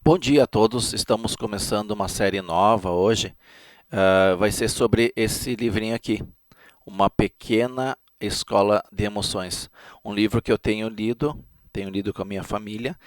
Bom dia a todos, estamos começando uma série nova hoje. Vai ser sobre esse livrinho aqui, Uma Pequena Escola de Emoções. Um livro que eu tenho lido com a minha família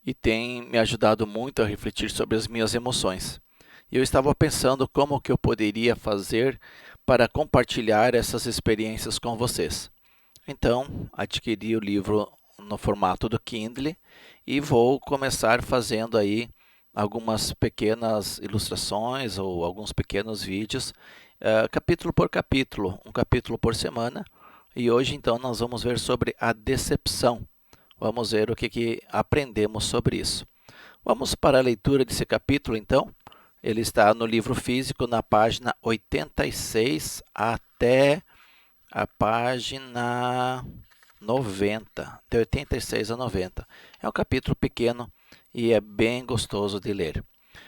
e tem me ajudado muito a refletir sobre as minhas emoções. E eu estava pensando como que eu poderia fazer para compartilhar essas experiências com vocês. Então, adquiri o livro no formato do Kindle e vou começar fazendo aí algumas pequenas ilustrações ou alguns pequenos vídeos, capítulo por capítulo, um capítulo por semana. E hoje, então, nós vamos ver sobre a decepção. Vamos ver o que aprendemos sobre isso. Vamos para a leitura desse capítulo, então. Ele está no livro físico, na página 86 até a página 90, de 86 a 90. É um capítulo pequeno e é bem gostoso de ler.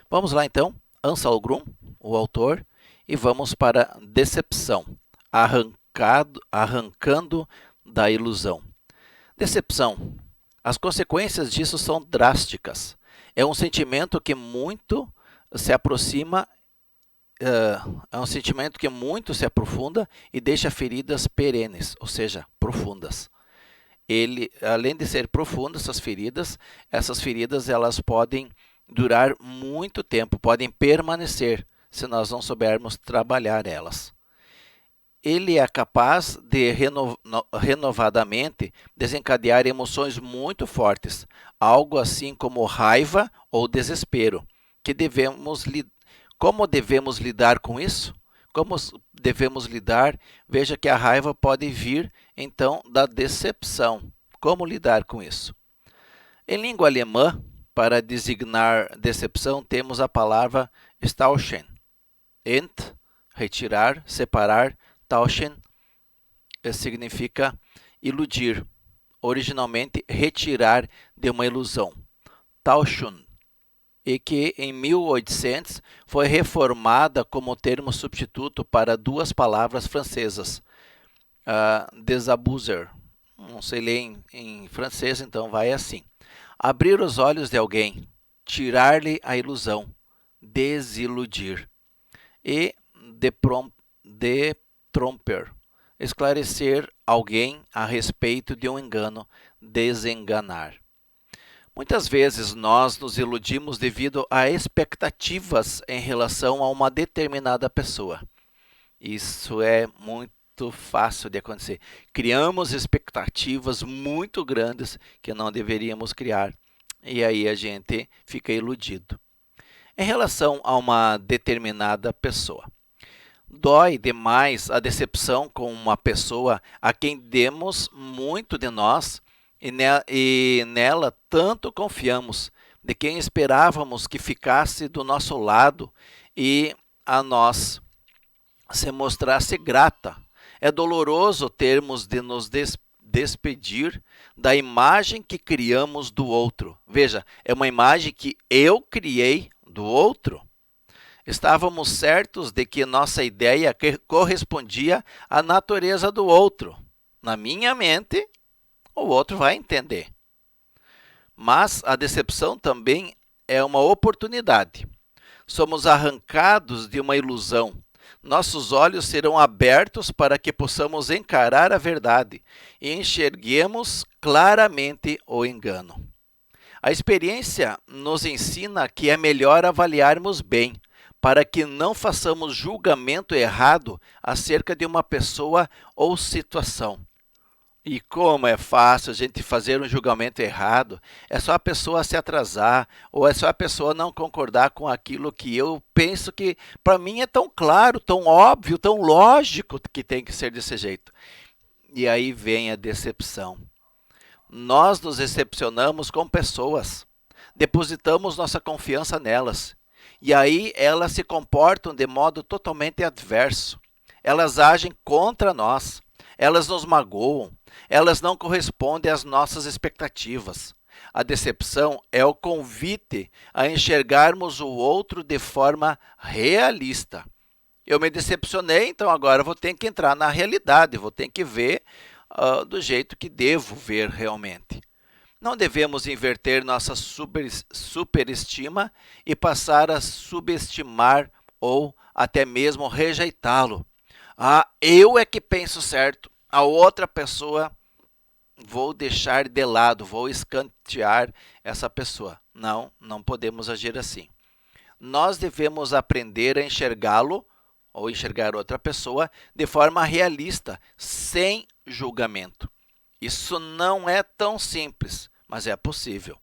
Vamos lá então, Ansel Grum, o autor, e vamos para Decepção, arrancando da ilusão. Decepção. As consequências disso são drásticas. É um sentimento que muito se aproxima é um sentimento que muito se aprofunda e deixa feridas perenes, ou seja, profundas. Ele, além de ser profundas essas feridas elas podem durar muito tempo, podem permanecer se nós não soubermos trabalhar elas. Ele é capaz de renovadamente desencadear emoções muito fortes, algo assim como raiva ou desespero, que como devemos lidar com isso? Como devemos lidar? Veja que a raiva pode vir, então, da decepção. Como lidar com isso? Em língua alemã, para designar decepção, temos a palavra Tauschen. Retirar, separar. Tauschen significa iludir. Originalmente, retirar de uma ilusão. Tauschen, e que em 1800 foi reformada como termo substituto para duas palavras francesas, desabuser. Não sei ler em francês, então vai assim. Abrir os olhos de alguém, tirar-lhe a ilusão, desiludir. E detromper, esclarecer alguém a respeito de um engano, desenganar. Muitas vezes nós nos iludimos devido a expectativas em relação a uma determinada pessoa. Isso é muito fácil de acontecer. Criamos expectativas muito grandes que não deveríamos criar. E aí a gente fica iludido. Em relação a uma determinada pessoa. Dói demais a decepção com uma pessoa a quem demos muito de nós e nela tanto confiamos, de quem esperávamos que ficasse do nosso lado e a nós se mostrasse grata. É doloroso termos de nos despedir da imagem que criamos do outro. Veja, é uma imagem que eu criei do outro. Estávamos certos de que nossa ideia correspondia à natureza do outro. Na minha mente, o outro vai entender. Mas a decepção também é uma oportunidade. Somos arrancados de uma ilusão. Nossos olhos serão abertos para que possamos encarar a verdade e enxerguemos claramente o engano. A experiência nos ensina que é melhor avaliarmos bem, para que não façamos julgamento errado acerca de uma pessoa ou situação. E como é fácil a gente fazer um julgamento errado, é só a pessoa se atrasar, ou é só a pessoa não concordar com aquilo que eu penso que para mim é tão claro, tão óbvio, tão lógico que tem que ser desse jeito. E aí vem a decepção. Nós nos decepcionamos com pessoas, depositamos nossa confiança nelas, e aí elas se comportam de modo totalmente adverso. Elas agem contra nós, elas nos magoam, elas não correspondem às nossas expectativas. A decepção é o convite a enxergarmos o outro de forma realista. Eu me decepcionei, então agora vou ter que entrar na realidade, vou ter que ver do jeito que devo ver realmente. Não devemos inverter nossa superestima e passar a subestimar ou até mesmo rejeitá-lo. Ah, eu é que penso certo, a outra pessoa vou deixar de lado, vou escantear essa pessoa. Não, não podemos agir assim. Nós devemos aprender a enxergá-lo ou enxergar outra pessoa de forma realista, sem julgamento. Isso não é tão simples, mas é possível.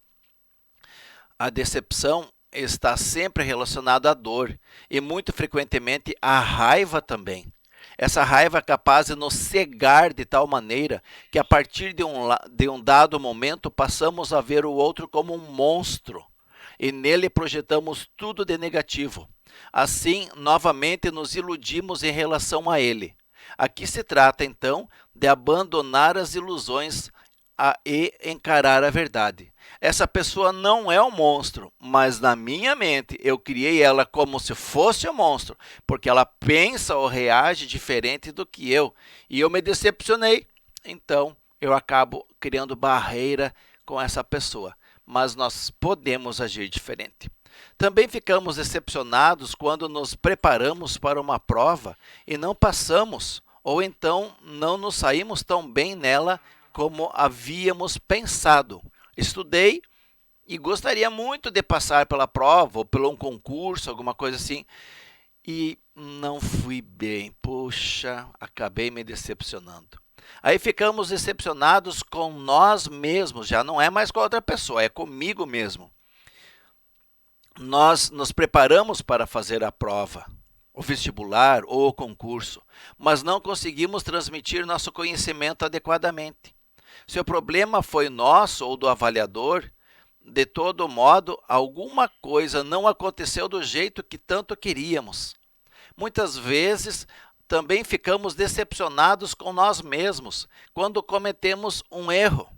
A decepção está sempre relacionada à dor e muito frequentemente à raiva também. Essa raiva é capaz de nos cegar de tal maneira que a partir de um dado momento passamos a ver o outro como um monstro e nele projetamos tudo de negativo. Assim, novamente nos iludimos em relação a ele. Aqui se trata, então, de abandonar as ilusões e encarar a verdade. Essa pessoa não é um monstro, mas na minha mente eu criei ela como se fosse um monstro, porque ela pensa ou reage diferente do que eu, e eu me decepcionei. Então, eu acabo criando barreira com essa pessoa, mas nós podemos agir diferente. Também ficamos decepcionados quando nos preparamos para uma prova e não passamos, ou então não nos saímos tão bem nela como havíamos pensado. Estudei e gostaria muito de passar pela prova ou pelo um concurso, alguma coisa assim, e não fui bem. Puxa, acabei me decepcionando. Aí ficamos decepcionados com nós mesmos, já não é mais com a outra pessoa, é comigo mesmo. Nós nos preparamos para fazer a prova, o vestibular ou o concurso, mas não conseguimos transmitir nosso conhecimento adequadamente. Se o problema foi nosso ou do avaliador, de todo modo, alguma coisa não aconteceu do jeito que tanto queríamos. Muitas vezes, também ficamos decepcionados com nós mesmos quando cometemos um erro,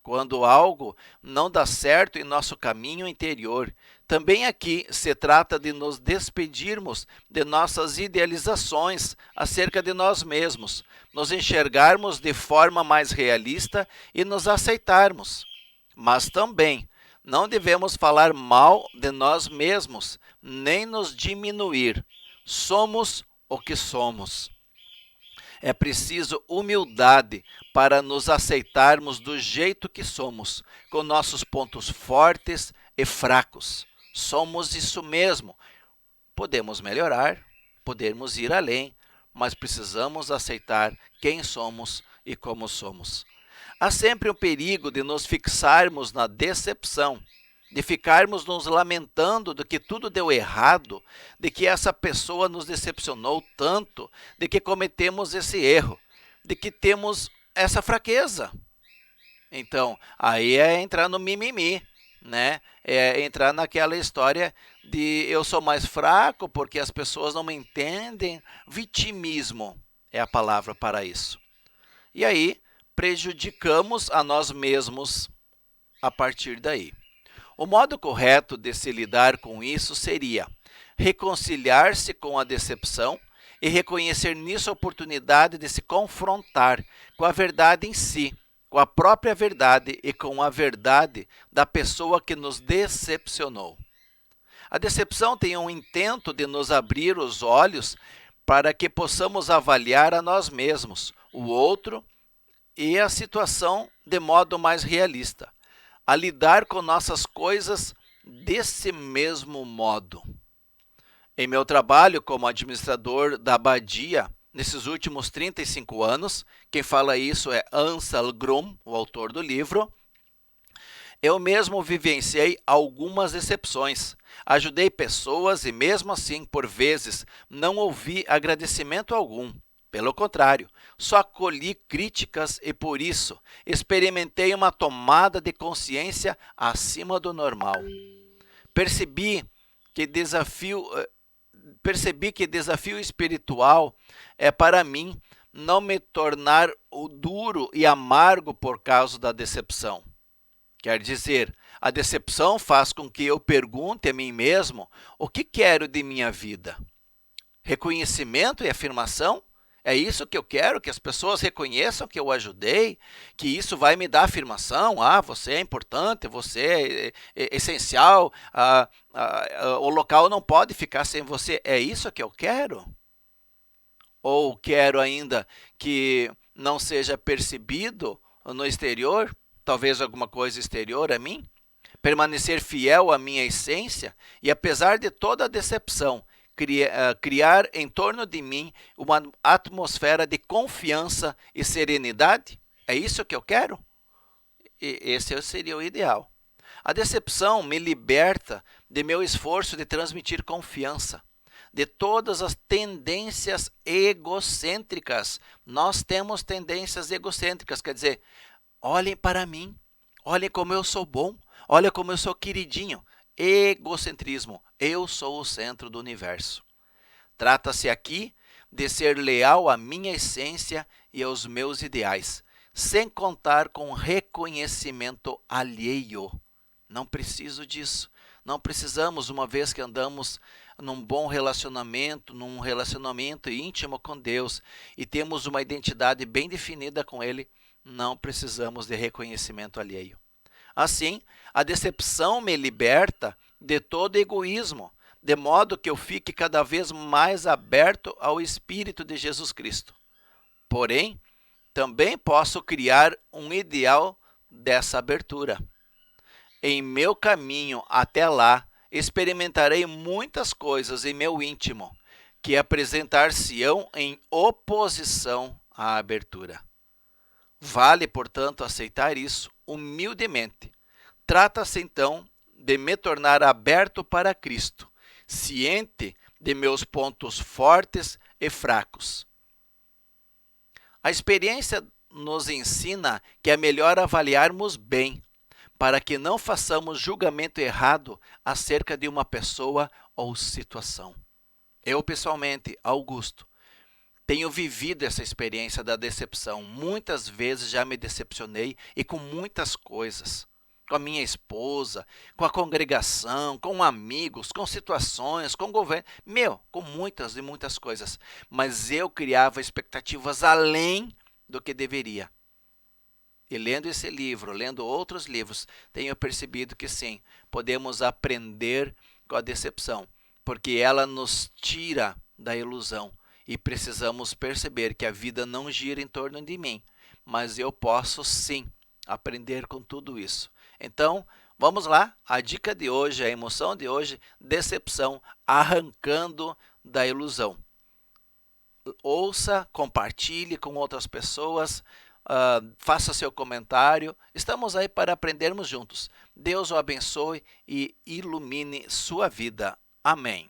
quando algo não dá certo em nosso caminho interior. Também aqui se trata de nos despedirmos de nossas idealizações acerca de nós mesmos, nos enxergarmos de forma mais realista e nos aceitarmos. Mas também não devemos falar mal de nós mesmos, nem nos diminuir. Somos o que somos. É preciso humildade para nos aceitarmos do jeito que somos, com nossos pontos fortes e fracos. Somos isso mesmo. Podemos melhorar, podemos ir além, mas precisamos aceitar quem somos e como somos. Há sempre o perigo de nos fixarmos na decepção, de ficarmos nos lamentando de que tudo deu errado, de que essa pessoa nos decepcionou tanto, de que cometemos esse erro, de que temos essa fraqueza. Então, aí é entrar no mimimi, né? É entrar naquela história de eu sou mais fraco porque as pessoas não me entendem. Vitimismo é a palavra para isso. E aí, prejudicamos a nós mesmos a partir daí. O modo correto de se lidar com isso seria reconciliar-se com a decepção e reconhecer nisso a oportunidade de se confrontar com a verdade em si, com a própria verdade e com a verdade da pessoa que nos decepcionou. A decepção tem um intento de nos abrir os olhos para que possamos avaliar a nós mesmos, o outro e a situação de modo mais realista, a lidar com nossas coisas desse mesmo modo. Em meu trabalho como administrador da abadia, nesses últimos 35 anos, quem fala isso é Ansel Grum, o autor do livro, eu mesmo vivenciei algumas decepções. Ajudei pessoas e mesmo assim, por vezes, não ouvi agradecimento algum. Pelo contrário, só colhi críticas e, por isso, experimentei uma tomada de consciência acima do normal. Percebi que desafio espiritual é para mim não me tornar o duro e amargo por causa da decepção. Quer dizer, a decepção faz com que eu pergunte a mim mesmo o que quero de minha vida. Reconhecimento e afirmação? É isso que eu quero, que as pessoas reconheçam que eu ajudei, que isso vai me dar afirmação. Ah, você é importante, você é essencial, o local não pode ficar sem você. É isso que eu quero? Ou quero ainda que não seja percebido no exterior, talvez alguma coisa exterior a mim? Permanecer fiel à minha essência e, apesar de toda a decepção, criar em torno de mim uma atmosfera de confiança e serenidade? É isso que eu quero? Esse seria o ideal. A decepção me liberta de meu esforço de transmitir confiança, de todas as tendências egocêntricas. Nós temos tendências egocêntricas, quer dizer, olhem para mim, olhem como eu sou bom, olha como eu sou queridinho. Egocentrismo, eu sou o centro do universo. Trata-se aqui de ser leal à minha essência e aos meus ideais, sem contar com reconhecimento alheio. Não preciso disso. Não precisamos, uma vez que andamos num bom relacionamento, num relacionamento íntimo com Deus e temos uma identidade bem definida com Ele, não precisamos de reconhecimento alheio. Assim, a decepção me liberta de todo egoísmo, de modo que eu fique cada vez mais aberto ao Espírito de Jesus Cristo. Porém, também posso criar um ideal dessa abertura. Em meu caminho até lá, experimentarei muitas coisas em meu íntimo que apresentar-se-ão em oposição à abertura. Vale, portanto, aceitar isso humildemente. Trata-se, então, de me tornar aberto para Cristo, ciente de meus pontos fortes e fracos. A experiência nos ensina que é melhor avaliarmos bem, para que não façamos julgamento errado acerca de uma pessoa ou situação. Eu, pessoalmente, Augusto, tenho vivido essa experiência da decepção. Muitas vezes já me decepcionei e com muitas coisas. Com a minha esposa, com a congregação, com amigos, com situações, com o governo. Com muitas e muitas coisas. Mas eu criava expectativas além do que deveria. E lendo esse livro, lendo outros livros, tenho percebido que sim, podemos aprender com a decepção, porque ela nos tira da ilusão. E precisamos perceber que a vida não gira em torno de mim, mas eu posso sim aprender com tudo isso. Então, vamos lá, a dica de hoje, a emoção de hoje, decepção, arrancando da ilusão. Ouça, compartilhe com outras pessoas, faça seu comentário. Estamos aí para aprendermos juntos. Deus o abençoe e ilumine sua vida. Amém.